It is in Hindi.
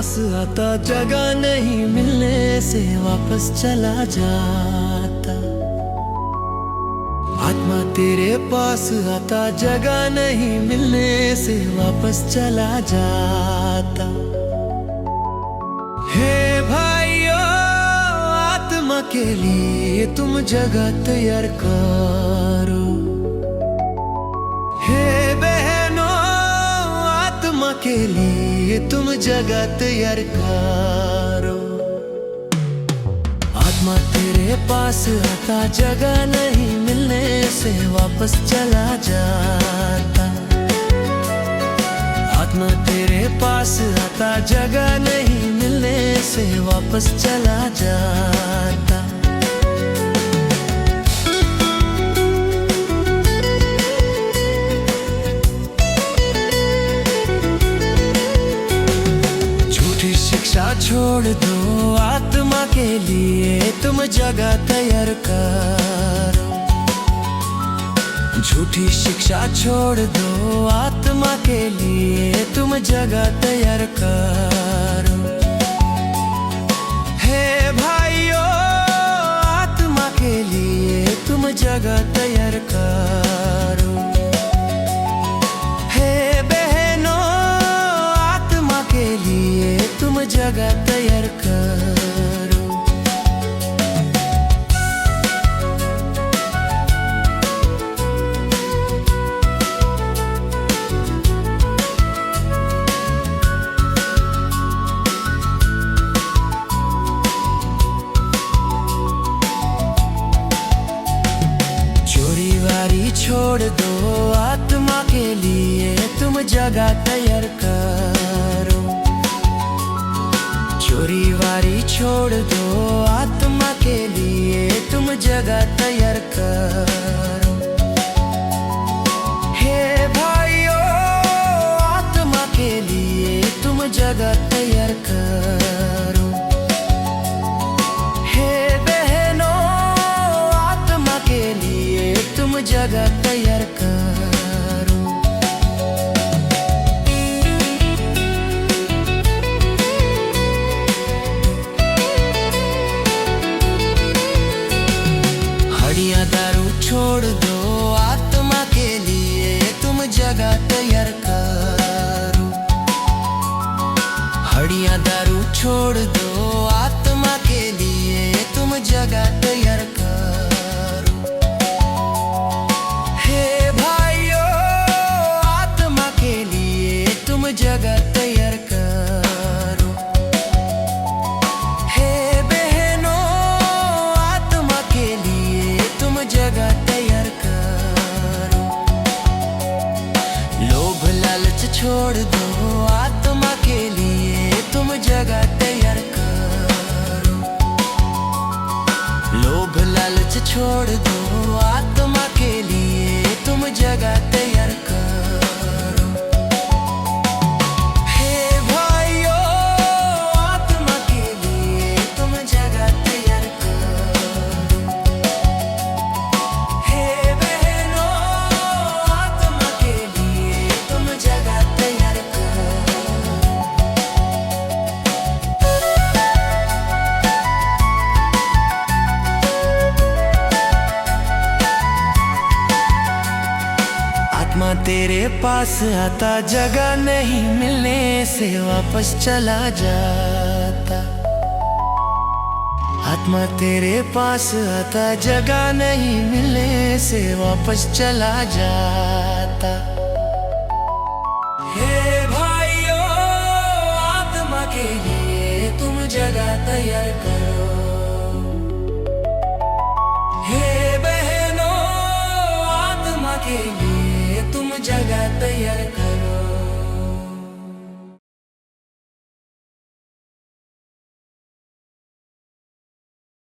पास आता, जगह नहीं मिलने से वापस चला जाता। आत्मा तेरे पास आता, जगह नहीं मिलने से वापस चला जाता। हे भाइयों, आत्मा के लिए तुम जगह तैयार करो। हे बहनों, आत्मा के लिए तुम जगह तैयार करो। आत्मा तेरे पास आता, जगह नहीं मिलने से वापस चला जाता। आत्मा तेरे पास आता, जगह नहीं मिलने से वापस चला जाता। झूठी शिक्षा छोड़ दो, आत्मा के लिए तुम जगह तैयार करो। झूठी शिक्षा छोड़ दो, आत्मा के लिए तुम जगह तैयार करो। हे भाइयों, आत्मा के लिए तुम जगह तैयार करो। हे बहनों, आत्मा के लिए तुम जगह तैयार करो। छोड़ दो, आत्मा के लिए तुम जगह तैयार करो। चोरी वारी छोड़ दो, आत्मा के लिए तुम जगह तैयार करो। हे भाइयों, आत्मा के लिए तुम जगह तैयार करो। हे बहनों, आत्मा के लिए तुम जगह तैयार करो। हड़िया दारू छोड़ दो, आत्मा के लिए तुम जगह तैयार करो। हड़िया दारू छोड़ दो, आत्मा के लिए तुम जगह तैयार करो। जगह तैयार करो। हे बहनों, आत्मा के लिए तुम जगह तैयार करो। लोभ लालच छोड़ दो, आत्मा के लिए तुम जगह तैयार करो। लोभ लालच छोड़ दो, आत्मा के लिए तुम जगह तैयार करो। आत्मा तेरे पास आता, जगह नहीं मिलने से वापस चला जाता। आत्मा तेरे पास आता, जगह नहीं मिलने से वापस चला जाता। हे भाइयों, आत्मा के लिए तुम जगह तैयार करो।